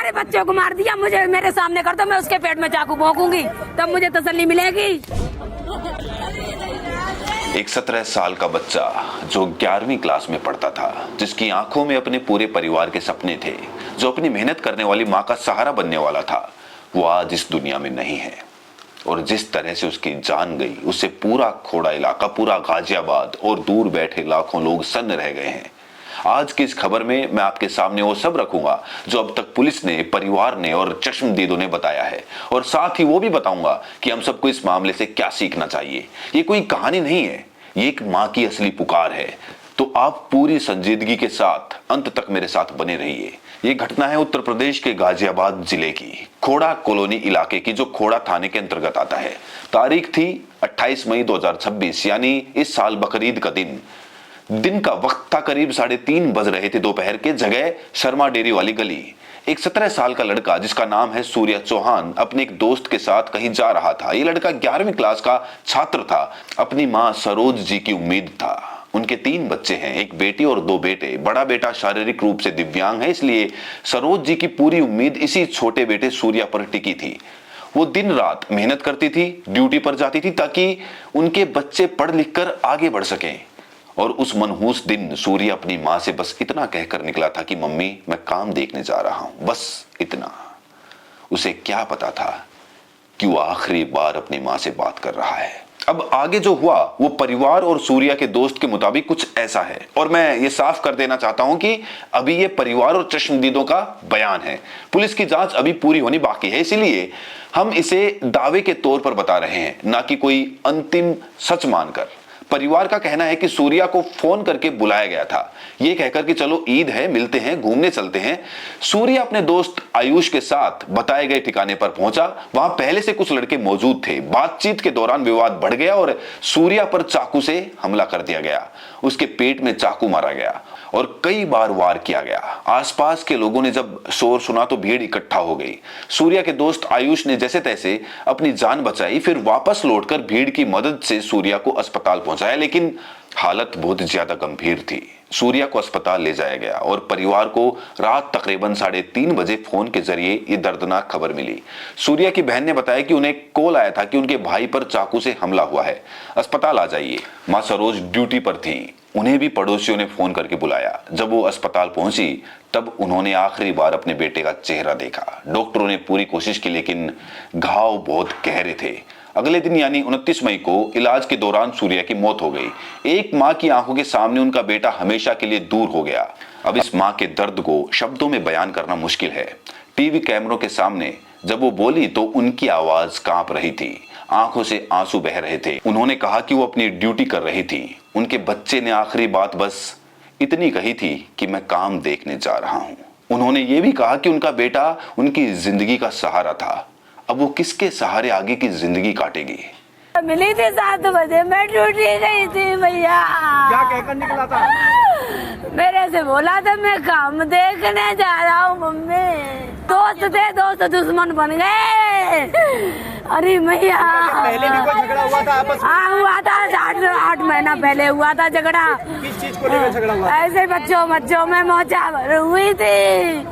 हमारे बच्चों को मार दिया, मुझे मेरे सामने कर दो, मैं उसके पेट में चाकू भोंकूंगी, तब मुझे तसल्ली मिलेगी। एक 17 साल का बच्चा जो 11वीं क्लास में पढ़ता था, जिसकी आंखों में अपने पूरे परिवार के सपने थे, जो अपनी मेहनत करने वाली माँ का सहारा बनने वाला था, वो आज इस दुनिया में नहीं है। और जिस तरह से उसकी जान गई, उससे पूरा खोड़ा इलाका, पूरा गाजियाबाद और दूर बैठे लाखों लोग सन्न रह गए हैं। आज की इस खबर में मैं आपके सामने वो सब रखूंगा जो अब तक पुलिस ने, परिवार ने और चश्मदीदों ने बताया है, और साथ ही वो भी बताऊंगा कि हम सबको इस मामले से क्या सीखना चाहिए। ये कोई कहानी नहीं है, ये एक माँ की असली पुकार है। तो आप पूरी संजीदगी के साथ अंत तक मेरे साथ बने रहिए। ये घटना है उत्तर प्रदेश के गाजियाबाद जिले की खोड़ा कॉलोनी इलाके की, जो खोड़ा थाने के अंतर्गत आता है। तारीख थी 28 मई 2026, यानी इस साल बकरीद का दिन का वक्त था, करीब 3:30 बज रहे थे दोपहर के। जगह शर्मा डेरी वाली गली। एक 17 साल का लड़का जिसका नाम है सूर्या चौहान, अपने एक दोस्त के साथ कहीं जा रहा था। ये लड़का 11वीं क्लास का छात्र था। अपनी माँ सरोज जी की उम्मीद था। उनके 3 बच्चे हैं, एक बेटी और 2 बेटे। बड़ा बेटा शारीरिक रूप से दिव्यांग है, इसलिए सरोज जी की पूरी उम्मीद इसी छोटे बेटे सूर्या पर टिकी थी। वो दिन रात मेहनत करती थी, ड्यूटी पर जाती थी ताकि उनके बच्चे पढ़ लिख कर आगे बढ़ सकें। और उस मनहूस दिन सूर्य अपनी माँ से बस इतना कहकर निकला था कि मम्मी, मैं काम देखने जा रहा हूं, बस इतना। उसे क्या पता था कि वो आखिरी बार अपनी माँ से बात कर रहा है। अब आगे जो हुआ वो परिवार और सूर्या के दोस्त के मुताबिक कुछ ऐसा है, और मैं ये साफ कर देना चाहता हूं कि अभी ये परिवार और चश्मदीदों का बयान है। पुलिस की जांच अभी पूरी होनी बाकी है, इसीलिए हम इसे दावे के तौर पर बता रहे हैं, ना कि कोई अंतिम सच मानकर। परिवार का कहना है कि सूर्या को फोन करके बुलाया गया था, ये कहकर कि चलो ईद है, मिलते हैं, घूमने चलते हैं। सूर्या अपने दोस्त आयुष के साथ बताए गए ठिकाने पर पहुंचा। वहां पहले से कुछ लड़के मौजूद थे। बातचीत के दौरान विवाद बढ़ गया और सूर्या पर चाकू से हमला कर दिया गया। उसके पेट में चाकू मारा गया और कई बार वार किया गया। आसपास के लोगों ने जब शोर सुना तो भीड़ इकट्ठा हो गई। सूर्या के दोस्त आयुष ने जैसे तैसे अपनी जान बचाई, फिर वापस लौटकर भीड़ की मदद से सूर्या को अस्पताल पहुंचाया, लेकिन हालत बहुत ज्यादा गंभीर थी। सूर्या को अस्पताल ले जाया गया और परिवार को रात तकरीबन 3:30 बजे फोन के जरिए ये दर्दनाक खबर मिली। सूर्या की बहन ने बताया कि उन्हें कॉल आया था कि उनके भाई पर चाकू से हमला हुआ है, अस्पताल आ जाइए। मां सरोज ड्यूटी पर थी, उन्हें भी पड़ोसियों ने फोन करके बुलाया। जब वो अस्पताल पहुंची तब उन्होंने आखिरी बार अपने बेटे का चेहरा देखा। डॉक्टरों ने पूरी कोशिश की, लेकिन घाव बहुत गहरे थे। अगले दिन यानी 29 मई को इलाज के दौरान सूर्या की मौत हो गई। एक माँ की आंखों के सामने उनका बेटा हमेशा के लिए दूर हो गया। अब इस माँ के दर्द को शब्दों में बयान करना मुश्किल है। टीवी कैमरों के सामने जब वो बोली तो उनकी आवाज कांप रही थी, आंखों से आंसू बह रहे थे। उन्होंने कहा कि वो अपनी ड्यूटी कर रही थी। उनके बच्चे ने आखिरी बात बस इतनी कही थी कि मैं काम देखने जा रहा हूं। उन्होंने ये भी कहा कि उनका बेटा उनकी जिंदगी का सहारा था। अब वो किसके सहारे आगे की जिंदगी काटेगी? मिली थी 7 बजे, मैं ड्यूटी गई थी भैया। क्या कहकर निकला था? मेरे से बोला था मैं काम देखने जा रहा हूँ मम्मी। दोस्त थे, दोस्त दुश्मन बन गए। अरे भैया, पहले भी कोई झगड़ा हुआ था आपस में? हाँ हुआ था, 8 महीना पहले हुआ था झगड़ा। किस चीज को लेकर झगड़ा हुआ? ऐसे बच्चों में मोचा भर हुई थी।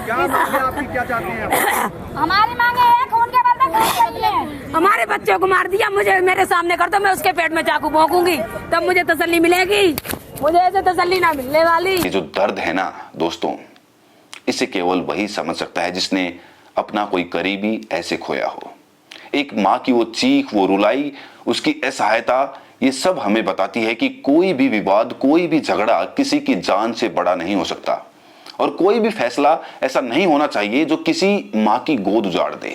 क्या मांगे आपकी, क्या चाहते हैं? हमारी मांगे है खून के बदले खून चाहिए। हमारे बच्चों को मार दिया, मुझे मेरे सामने कर दो, मैं उसके पेट में चाकू भोंकूंगी, तब मुझे तसल्ली मिलेगी। मुझे ऐसे तसल्ली ना मिलने वाली। ये जो दर्द है ना दोस्तों, इसे केवल वही समझ सकता है जिसने अपना कोई करीबी ऐसे खोया हो। एक माँ की वो चीख, वो रुलाई, उसकी असहायता, ये सब हमें बताती है कि कोई भी विवाद, कोई भी झगड़ा किसी की जान से बड़ा नहीं हो सकता, और कोई भी फैसला ऐसा नहीं होना चाहिए जो किसी माँ की गोद उजाड़ दे।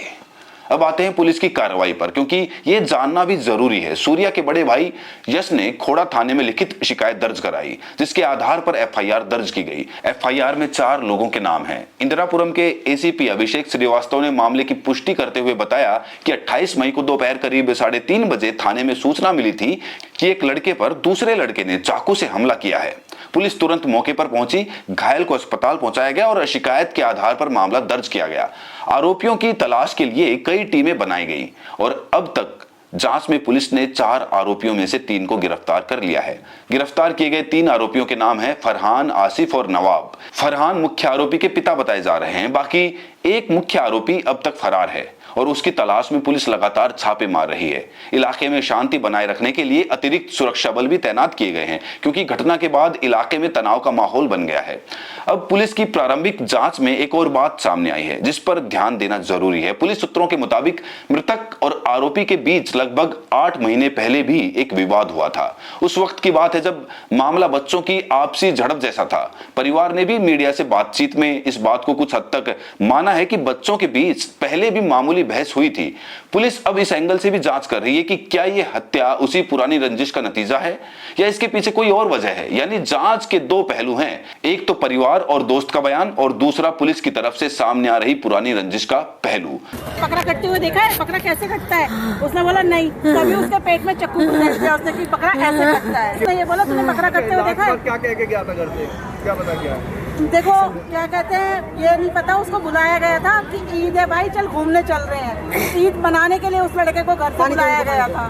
अब आते हैं पुलिस की कार्रवाई पर, क्योंकि यह जानना भी जरूरी है। सूर्या के बड़े भाई यश ने खोड़ा थाने में लिखित शिकायत दर्ज कराई, जिसके आधार पर एफआईआर दर्ज की गई। एफआईआर में 4 लोगों के नाम हैं। इंदिरापुरम के एसीपी अभिषेक श्रीवास्तव ने मामले की पुष्टि करते हुए बताया कि 28 मई को दोपहर करीब 3:30 बजे थाने में सूचना मिली थी कि एक लड़के पर दूसरे लड़के ने चाकू से हमला किया है। पुलिस तुरंत मौके पर पहुंची, घायल को अस्पताल पहुंचाया गया और शिकायत के आधार पर मामला दर्ज किया गया। आरोपियों की तलाश के लिए कई टीमें बनाई गई और अब तक जांच में पुलिस ने 4 आरोपियों में से 3 को गिरफ्तार कर लिया है। गिरफ्तार किए गए 3 आरोपियों के नाम हैं फरहान, आसिफ और नवाब। फरहान मुख्य आरोपी के पिता बताए जा रहे हैं, बाकी एक मुख्य आरोपी अब तक फरार है और उसकी तलाश में पुलिस लगातार छापे मार रही है। इलाके में शांति बनाए रखने के लिए अतिरिक्त सुरक्षा बल भी तैनात किए गए हैं, क्योंकि घटना के बाद इलाके में तनाव का माहौल बन गया है। अब पुलिस की प्रारंभिक जांच में एक और बात सामने आई है जिस पर ध्यान देना जरूरी है। पुलिस सूत्रों के मुताबिक मृतक और आरोपी के बीच लगभग 8 महीने पहले भी एक विवाद हुआ था। उस वक्त की बात है जब मामला बच्चों की आपसी झड़प जैसा था। परिवार ने भी मीडिया से बातचीत में इस बात को कुछ हद तक माना है कि बच्चों के बीच पहले भी मामूली बहस हुई थी। पुलिस अब इस एंगल से भी जांच कर रही है कि क्या यह हत्या उसी पुरानी रंजिश का नतीजा है या इसके पीछे कोई और वजह है। यानी जांच के 2 पहलू हैं, एक तो परिवार और दोस्त का बयान और दूसरा पुलिस की तरफ से सामने आ रही पुरानी रंजिश का पहलू। पकड़ा कटते हुए देखा है? पकड़ा कैसे कटता है? उसने बोला नहीं, तभी उसके पेट में चक्कू घुस गया उसने कि पकड़ा ऐसे कटता है। उसने ये बोला तूने पकड़ा कटते हुए देखा है? क्या कह के गया था घर से, क्या पता क्या? देखो क्या कहते हैं, ये नहीं पता। उसको बुलाया गया था कि ईद है भाई, चल घूमने चल रहे हैं। ईद मनाने के लिए उस लड़के को घर से बुलाया गया था।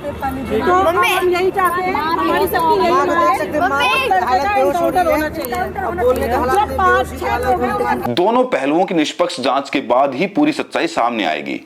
तो हम यही चाहते हैं, हमारी सबकी यही मांग है। दोनों पहलुओं की निष्पक्ष जांच के बाद ही पूरी सच्चाई सामने आएगी।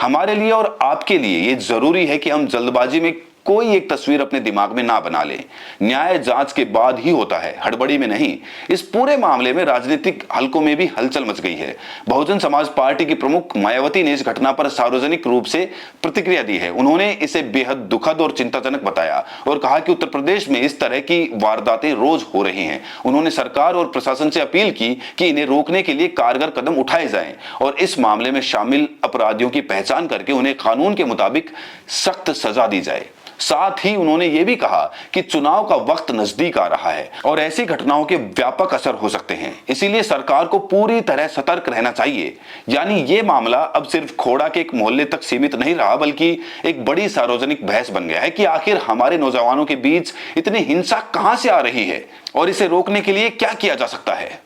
हमारे लिए और आपके लिए ये जरूरी है कि हम जल्दबाजी में कोई एक तस्वीर अपने दिमाग में ना बना ले। न्याय जांच के बाद ही होता है, हड़बड़ी में नहीं। इस पूरे मामले में राजनीतिक हलकों में भी हलचल मच गई है। बहुजन समाज पार्टी की प्रमुख मायावती ने इस घटना पर सार्वजनिक रूप से प्रतिक्रिया दी है। उन्होंने इसे बेहद दुखद और चिंताजनक बताया और कहा कि उत्तर प्रदेश में इस तरह की वारदातें रोज हो रही हैं। उन्होंने सरकार और प्रशासन से अपील की कि इन्हें रोकने के लिए कारगर कदम उठाए जाएं और इस मामले में शामिल अपराधियों की पहचान करके उन्हें कानून के मुताबिक सख्त सजा दी जाए। साथ ही उन्होंने ये भी कहा कि चुनाव का वक्त नजदीक आ रहा है और ऐसी घटनाओं के व्यापक असर हो सकते हैं, इसीलिए सरकार को पूरी तरह सतर्क रहना चाहिए। यानी ये मामला अब सिर्फ खोड़ा के एक मोहल्ले तक सीमित नहीं रहा, बल्कि एक बड़ी सार्वजनिक बहस बन गया है कि आखिर हमारे नौजवानों के बीच इतनी हिंसा कहां से आ रही है और इसे रोकने के लिए क्या किया जा सकता है।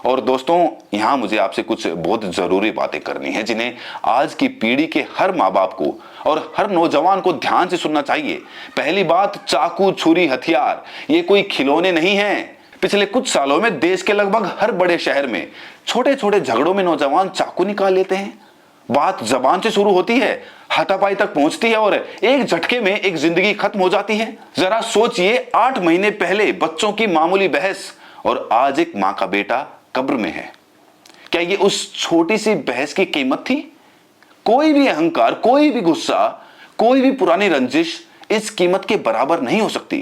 और दोस्तों, यहां मुझे आपसे कुछ बहुत जरूरी बातें करनी है जिन्हें आज की पीढ़ी के हर माँ बाप को और हर नौजवान को ध्यान से सुनना चाहिए। पहली बात, चाकू, छुरी, हथियार ये कोई खिलौने नहीं हैं। पिछले कुछ सालों में देश के लगभग हर बड़े शहर में छोटे छोटे झगड़ों में नौजवान चाकू निकाल लेते हैं। बात जबान से शुरू होती है, हाथापाई तक पहुंचती है और एक झटके में एक जिंदगी खत्म हो जाती है। जरा सोचिए, 8 महीने पहले बच्चों की मामूली बहस और आज एक मां का बेटा कब्र में है। क्या ये उस छोटी सी बहस की कीमत थी? कोई भी अहंकार, कोई भी गुस्सा, कोई भी पुरानी रंजिश इस कीमत के बराबर नहीं हो सकती।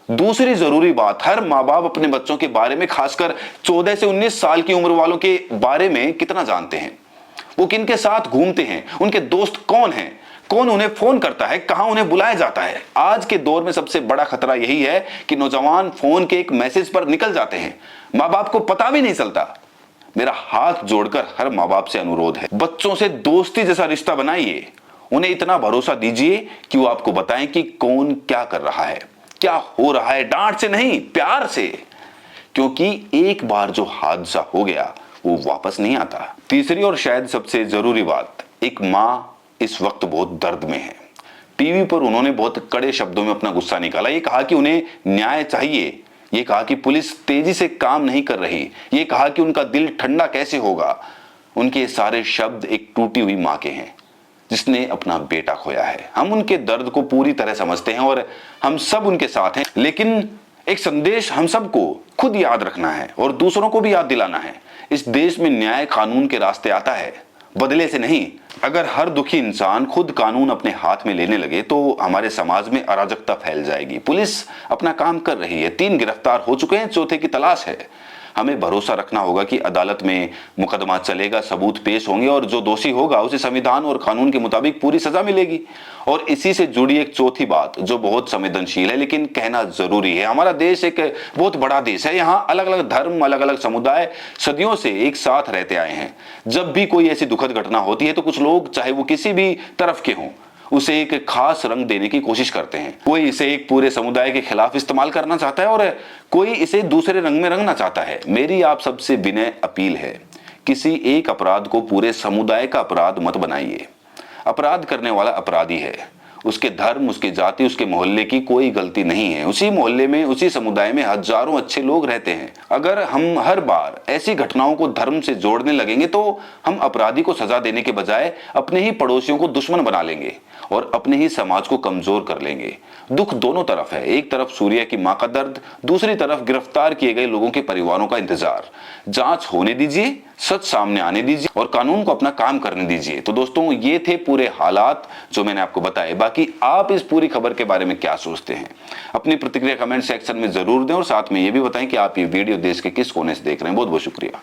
दूसरी जरूरी बात, हर माँ बाप अपने बच्चों के बारे में, खासकर 14 से 19 साल की उम्र वालों के बारे में कितना जानते हैं। वो किनके साथ घूमते हैं, उनके दोस्त कौन हैं, कौन उन्हें फोन करता है, कहां उन्हें बुलाया जाता है। आज के दौर में सबसे बड़ा खतरा यही है कि नौजवान फोन के एक मैसेज पर निकल जाते हैं, माँ बाप को पता भी नहीं चलता। मेरा हाथ जोड़कर हर माँ बाप से अनुरोध है, बच्चों से दोस्ती जैसा रिश्ता बनाइए। उन्हें इतना भरोसा दीजिए कि वो आपको बताएं कि कौन क्या कर रहा है, क्या हो रहा है। डांट से नहीं, प्यार से, क्योंकि एक बार जो हादसा हो गया वो वापस नहीं आता। तीसरी और शायद सबसे जरूरी बात, एक माँ इस वक्त बहुत दर्द में है। टीवी पर उन्होंने बहुत कड़े शब्दों में अपना गुस्सा निकाला। ये कहा कि उन्हें न्याय चाहिए, ये कहा कि पुलिस तेजी से काम नहीं कर रही, ये कहा कि उनका दिल ठंडा कैसे होगा। उनके सारे शब्द एक टूटी हुई मां के हैं जिसने अपना बेटा खोया है। हम उनके दर्द को पूरी तरह समझते हैं और हम सब उनके साथ हैं, लेकिन एक संदेश हम सबको खुद याद रखना है और दूसरों को भी याद दिलाना है। इस देश में न्याय कानून के रास्ते आता है, बदले से नहीं। अगर हर दुखी इंसान खुद कानून अपने हाथ में लेने लगे तो हमारे समाज में अराजकता फैल जाएगी। पुलिस अपना काम कर रही है, 3 गिरफ्तार हो चुके हैं, 4थे की तलाश है। हमें भरोसा रखना होगा कि अदालत में मुकदमा चलेगा, सबूत पेश होंगे और जो दोषी होगा उसे संविधान और कानून के मुताबिक पूरी सजा मिलेगी। और इसी से जुड़ी एक चौथी बात जो बहुत संवेदनशील है लेकिन कहना जरूरी है। हमारा देश एक बहुत बड़ा देश है, यहाँ अलग अलग धर्म, अलग अलग समुदाय सदियों से एक साथ रहते आए हैं। जब भी कोई ऐसी दुखद घटना होती है तो कुछ लोग, चाहे वो किसी भी तरफ के हों, उसे एक खास रंग देने की कोशिश करते हैं। कोई इसे एक पूरे समुदाय के खिलाफ इस्तेमाल करना चाहता है और कोई इसे दूसरे रंग में रंगना चाहता है। मेरी आप सबसे विनय अपील है, किसी एक अपराध को पूरे समुदाय का अपराध मत बनाइए। अपराध करने वाला अपराधी है। उसके धर्म, उसके जाति, उसके मोहल्ले की कोई गलती नहीं है। उसी मोहल्ले में, उसी समुदाय में हजारों अच्छे लोग रहते हैं। अगर हम हर बार ऐसी घटनाओं को धर्म से जोड़ने लगेंगे तो हम अपराधी को सजा देने के बजाय अपने ही पड़ोसियों को दुश्मन बना लेंगे और अपने ही समाज को कमजोर कर लेंगे। दुख दोनों तरफ है। एक तरफ सूर्या की मां का दर्द, दूसरी तरफ गिरफ्तार किए गए लोगों के परिवारों का इंतजार। जांच होने दीजिए, सच सामने आने दीजिए और कानून को अपना काम करने दीजिए। तो दोस्तों, ये थे पूरे हालात जो मैंने आपको बताए। बाकी आप इस पूरी खबर के बारे में क्या सोचते हैं? अपनी प्रतिक्रिया कमेंट सेक्शन में जरूर दें और साथ में ये भी बताएं कि आप ये वीडियो देश के किस कोने से देख रहे हैं। बहुत बहुत शुक्रिया।